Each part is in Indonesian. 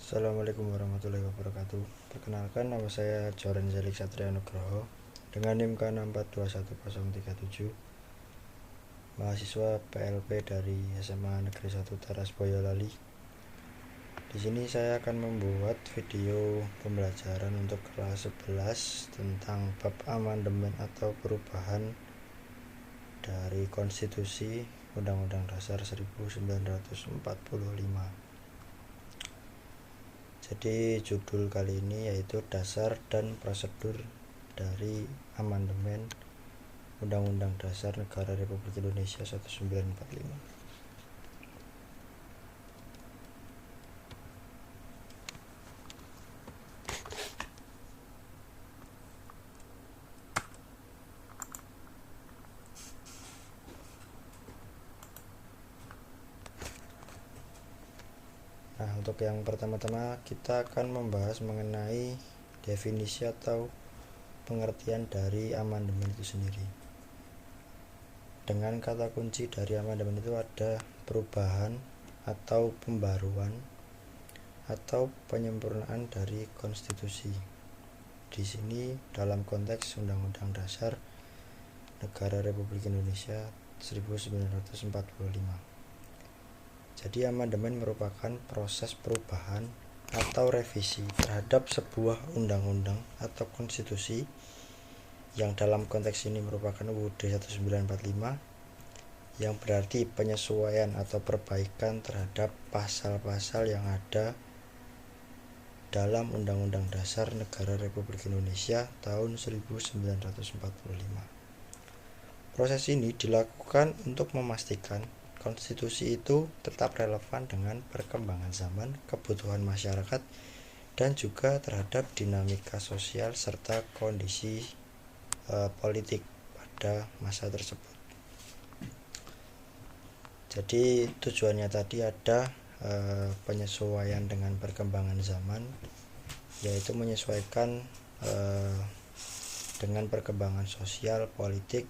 Assalamualaikum warahmatullahi wabarakatuh. Perkenalkan, nama saya Joren Zelik Satria Nugroho dengan NIM K642137, mahasiswa PLP dari SMA Negeri 1 Teras Boyolali. Di sini saya akan membuat video pembelajaran untuk kelas 11 tentang bab amandemen atau perubahan dari Konstitusi Undang-Undang Dasar 1945. Jadi judul kali ini yaitu dasar dan prosedur dari amandemen Undang-Undang Dasar Negara Republik Indonesia 1945. Nah, untuk yang pertama-tama kita akan membahas mengenai definisi atau pengertian dari amandemen itu sendiri. Dengan kata kunci dari amandemen itu ada perubahan atau pembaruan atau penyempurnaan dari konstitusi. Di sini dalam konteks Undang-Undang Dasar Negara Republik Indonesia 1945. Jadi amandemen merupakan proses perubahan atau revisi terhadap sebuah undang-undang atau konstitusi yang dalam konteks ini merupakan UUD 1945, yang berarti penyesuaian atau perbaikan terhadap pasal-pasal yang ada dalam Undang-Undang Dasar Negara Republik Indonesia tahun 1945. Proses ini dilakukan untuk memastikan konstitusi itu tetap relevan dengan perkembangan zaman, kebutuhan masyarakat, dan juga terhadap dinamika sosial serta kondisi politik pada masa tersebut. Jadi tujuannya tadi ada penyesuaian dengan perkembangan zaman, yaitu menyesuaikan dengan perkembangan sosial, politik,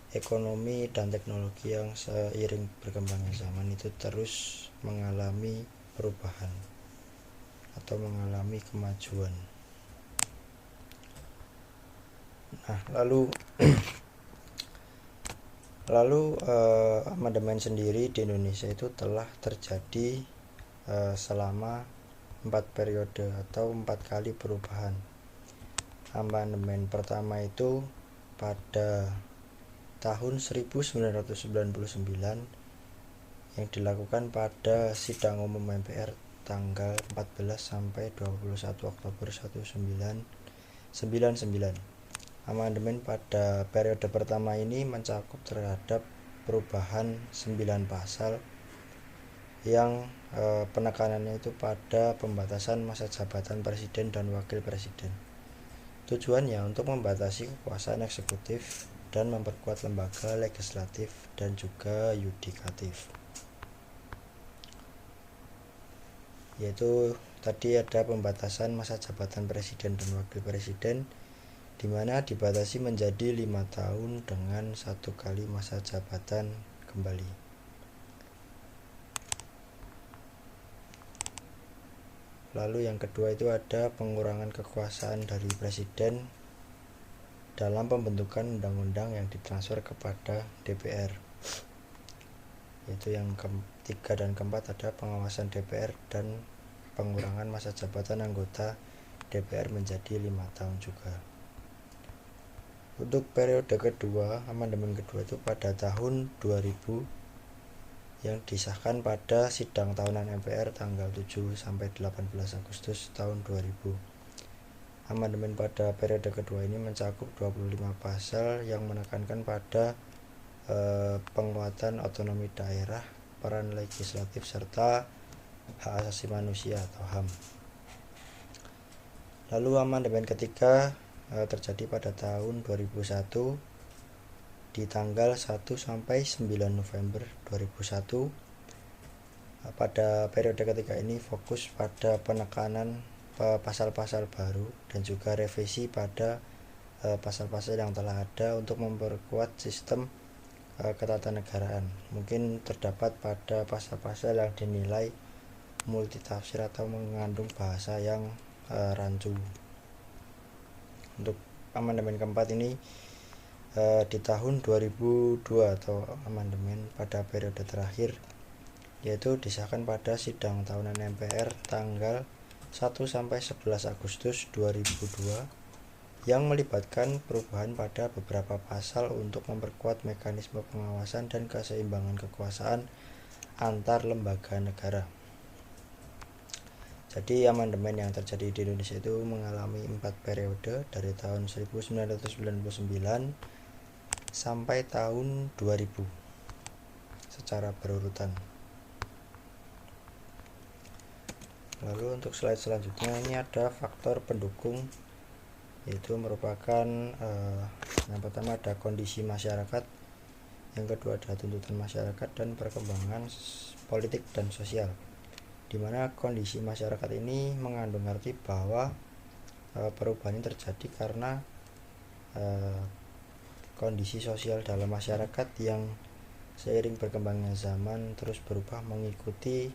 ekonomi, dan teknologi yang seiring berkembangnya zaman itu terus mengalami perubahan atau mengalami kemajuan. Nah, lalu amandemen sendiri di Indonesia itu telah terjadi selama 4 periode atau 4 kali perubahan. Amandemen pertama itu pada tahun 1999 yang dilakukan pada sidang umum MPR tanggal 14 sampai 21 Oktober 1999. Amandemen pada periode pertama ini mencakup terhadap perubahan 9 pasal yang penekanannya itu pada pembatasan masa jabatan presiden dan wakil presiden. Tujuannya untuk membatasi kekuasaan eksekutif dan memperkuat lembaga legislatif dan juga yudikatif. Yaitu tadi ada pembatasan masa jabatan presiden dan wakil presiden, di mana dibatasi menjadi 5 tahun dengan 1 kali masa jabatan kembali. Lalu yang kedua itu ada pengurangan kekuasaan dari presiden dalam pembentukan undang-undang yang ditransfer kepada DPR. Yaitu yang ketiga dan keempat ada pengawasan DPR dan pengurangan masa jabatan anggota DPR menjadi 5 tahun juga. Untuk periode kedua, amandemen kedua itu pada tahun 2000 yang disahkan pada sidang tahunan MPR tanggal 7 sampai 18 Agustus tahun 2000. Amandemen pada periode kedua ini mencakup 25 pasal yang menekankan pada penguatan otonomi daerah, peran legislatif, serta hak asasi manusia atau HAM. Lalu amandemen ketiga terjadi pada tahun 2001 di tanggal 1 sampai 9 November 2001. Pada periode ketiga ini fokus pada penekanan pasal-pasal baru dan juga revisi pada pasal-pasal yang telah ada untuk memperkuat sistem ketatanegaraan. Mungkin terdapat pada pasal-pasal yang dinilai multitafsir atau mengandung bahasa yang rancu. Untuk amandemen keempat ini di tahun 2002 atau amandemen pada periode terakhir, yaitu disahkan pada sidang tahunan MPR tanggal 1 sampai 11 Agustus 2002 yang melibatkan perubahan pada beberapa pasal untuk memperkuat mekanisme pengawasan dan keseimbangan kekuasaan antar lembaga negara. Jadi amandemen yang terjadi di Indonesia itu mengalami 4 periode dari tahun 1999 sampai tahun 2000 secara berurutan. Lalu untuk slide selanjutnya ini ada faktor pendukung, yaitu merupakan yang pertama ada kondisi masyarakat, yang kedua ada tuntutan masyarakat dan perkembangan politik dan sosial, di mana kondisi masyarakat ini mengandung arti bahwa perubahan ini terjadi karena kondisi sosial dalam masyarakat yang seiring berkembangnya zaman terus berubah mengikuti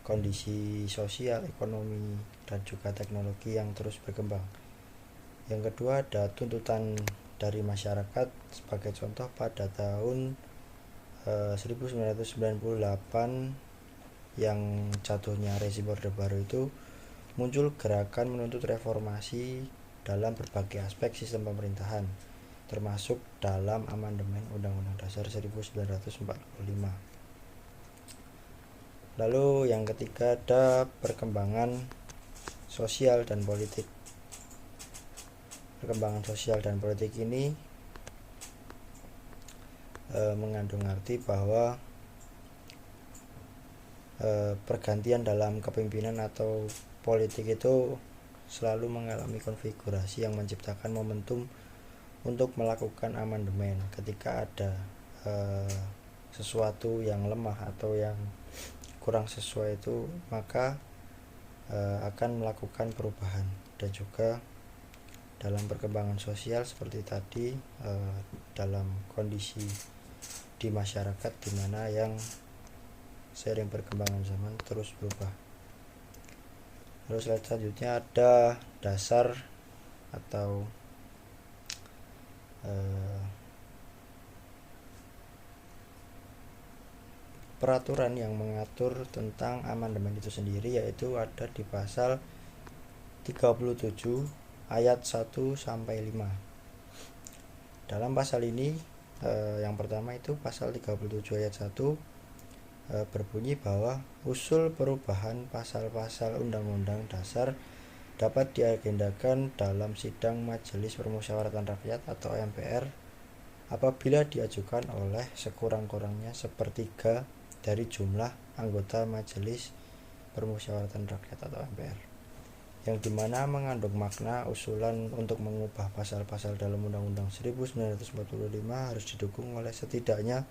kondisi sosial, ekonomi, dan juga teknologi yang terus berkembang. Yang kedua ada tuntutan dari masyarakat, sebagai contoh pada tahun 1998 yang jatuhnya rezim Orde Baru itu muncul gerakan menuntut reformasi dalam berbagai aspek sistem pemerintahan, termasuk dalam amandemen Undang-Undang Dasar 1945. Lalu yang ketiga ada perkembangan sosial dan politik. Perkembangan sosial dan politik ini mengandung arti bahwa pergantian dalam kepemimpinan atau politik itu selalu mengalami konfigurasi yang menciptakan momentum untuk melakukan amandemen. Ketika ada sesuatu yang lemah atau yang kurang sesuai itu, maka akan melakukan perubahan. Dan juga dalam perkembangan sosial seperti tadi, dalam kondisi di masyarakat di mana yang seiring perkembangan zaman terus berubah. Lalu slide selanjutnya ada dasar atau peraturan yang mengatur tentang amandemen itu sendiri, yaitu ada di pasal 37 ayat 1 sampai 5. Dalam pasal ini yang pertama itu pasal 37 ayat 1 berbunyi bahwa usul perubahan pasal-pasal Undang-Undang Dasar dapat diagendakan dalam sidang Majelis Permusyawaratan Rakyat atau MPR apabila diajukan oleh sekurang-kurangnya sepertiga dari jumlah anggota Majelis Permusyawaratan Rakyat atau MPR, yang dimana mengandung makna usulan untuk mengubah pasal-pasal dalam Undang-Undang 1945 harus didukung oleh setidaknya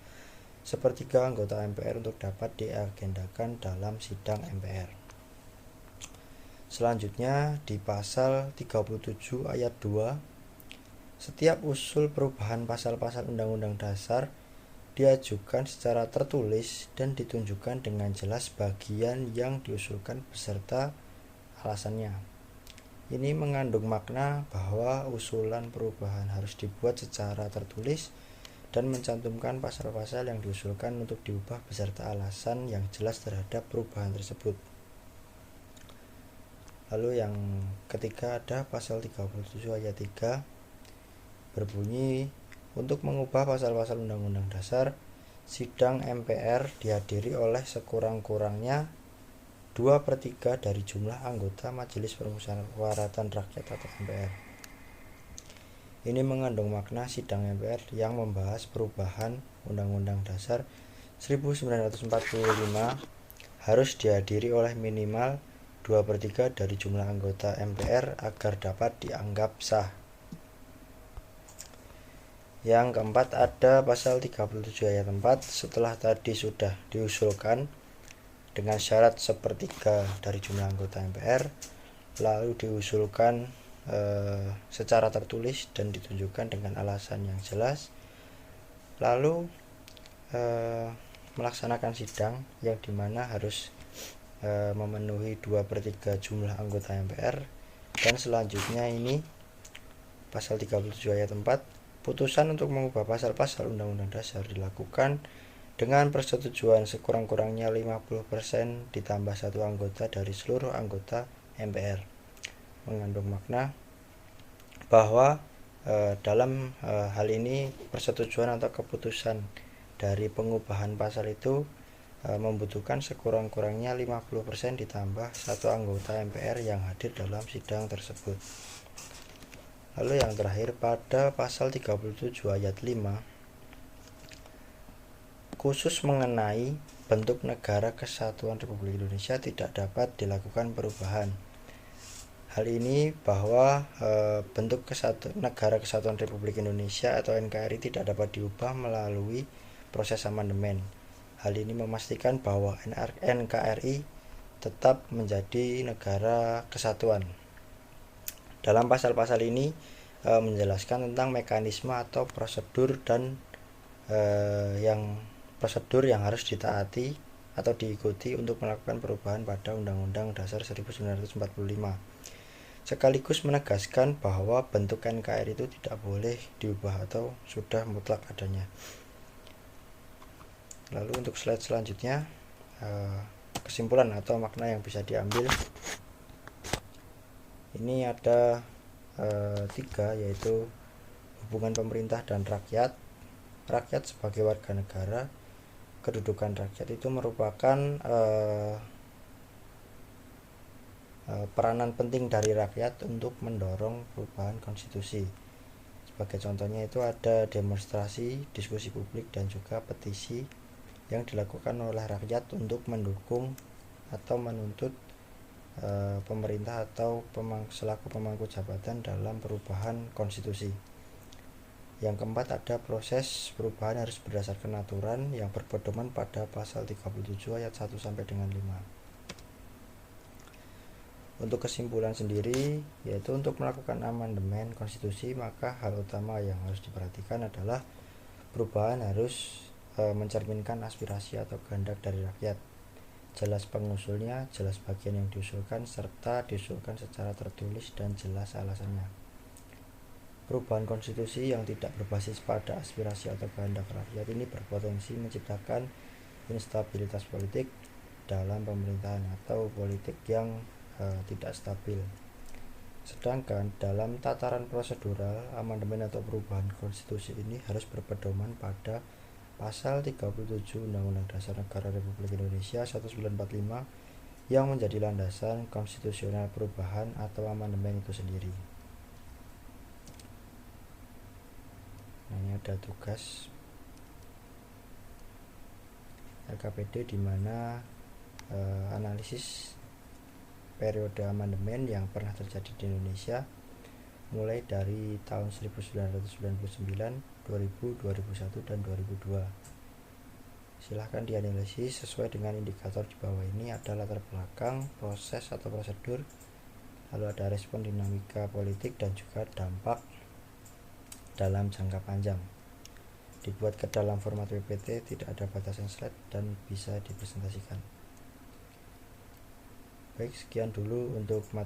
sepertiga anggota MPR untuk dapat diagendakan dalam sidang MPR. Selanjutnya di pasal 37 ayat 2, setiap usul perubahan pasal-pasal Undang-Undang Dasar diajukan secara tertulis dan ditunjukkan dengan jelas bagian yang diusulkan beserta alasannya. Ini mengandung makna bahwa usulan perubahan harus dibuat secara tertulis dan mencantumkan pasal-pasal yang diusulkan untuk diubah beserta alasan yang jelas terhadap perubahan tersebut. Lalu yang ketiga ada pasal 37 ayat 3 berbunyi, untuk mengubah pasal-pasal Undang-Undang Dasar, sidang MPR dihadiri oleh sekurang-kurangnya 2/3 dari jumlah anggota Majelis Permusyawaratan Rakyat atau MPR. Ini mengandung makna sidang MPR yang membahas perubahan Undang-Undang Dasar 1945 harus dihadiri oleh minimal 2/3 dari jumlah anggota MPR agar dapat dianggap sah. Yang keempat ada pasal 37 ayat 4, setelah tadi sudah diusulkan dengan syarat sepertiga dari jumlah anggota MPR, lalu diusulkan secara tertulis dan ditunjukkan dengan alasan yang jelas, lalu melaksanakan sidang yang dimana harus memenuhi 2/3 jumlah anggota MPR. Dan selanjutnya ini pasal 37 ayat 4, putusan untuk mengubah pasal-pasal Undang-Undang Dasar dilakukan dengan persetujuan sekurang-kurangnya 50% ditambah 1 anggota dari seluruh anggota MPR. Mengandung makna bahwa dalam hal ini persetujuan atau keputusan dari pengubahan pasal itu membutuhkan sekurang-kurangnya 50% ditambah 1 anggota MPR yang hadir dalam sidang tersebut. Lalu yang terakhir, pada pasal 37 ayat 5 khusus mengenai bentuk negara kesatuan Republik Indonesia tidak dapat dilakukan perubahan. Hal ini bahwa bentuk negara kesatuan Republik Indonesia atau NKRI tidak dapat diubah melalui proses amandemen. Hal ini memastikan bahwa NKRI tetap menjadi negara kesatuan. Dalam pasal-pasal ini menjelaskan tentang mekanisme atau prosedur dan prosedur yang harus ditaati atau diikuti untuk melakukan perubahan pada Undang-Undang Dasar 1945. Sekaligus menegaskan bahwa bentuk NKRI itu tidak boleh diubah atau sudah mutlak adanya. Lalu untuk slide selanjutnya, kesimpulan atau makna yang bisa diambil ini ada 3, yaitu hubungan pemerintah dan rakyat. Rakyat sebagai warga negara, kedudukan rakyat itu merupakan peranan penting dari rakyat untuk mendorong perubahan konstitusi. Sebagai contohnya itu ada demonstrasi, diskusi publik, dan juga petisi yang dilakukan oleh rakyat untuk mendukung atau menuntut pemerintah atau selaku pemangku jabatan dalam perubahan konstitusi. Yang keempat, ada proses perubahan harus berdasarkan aturan yang berpedoman pada pasal 37 ayat 1 sampai dengan 5. Untuk kesimpulan sendiri, yaitu untuk melakukan amandemen konstitusi, maka hal utama yang harus diperhatikan adalah perubahan harus mencerminkan aspirasi atau kehendak dari rakyat. Jelas pengusulnya, jelas bagian yang diusulkan, serta diusulkan secara tertulis dan jelas alasannya. Perubahan konstitusi yang tidak berbasis pada aspirasi atau kehendak rakyat ini berpotensi menciptakan instabilitas politik dalam pemerintahan atau politik yang tidak stabil. Sedangkan dalam tataran prosedural, amandemen atau perubahan konstitusi ini harus berpedoman pada Pasal 37 Undang-Undang Dasar Negara Republik Indonesia 1945 yang menjadi landasan konstitusional perubahan atau amandemen itu sendiri. Nah, ini ada tugas LKPD di mana analisis periode amandemen yang pernah terjadi di Indonesia mulai dari tahun 1999, 2000, 2001, dan 2002. Silahkan dianalisis sesuai dengan indikator di bawah ini. Ada latar belakang, proses atau prosedur, lalu ada respon dinamika politik dan juga dampak dalam jangka panjang. Dibuat ke dalam format PPT, tidak ada batasan slide dan bisa dipresentasikan. Baik, sekian dulu untuk materi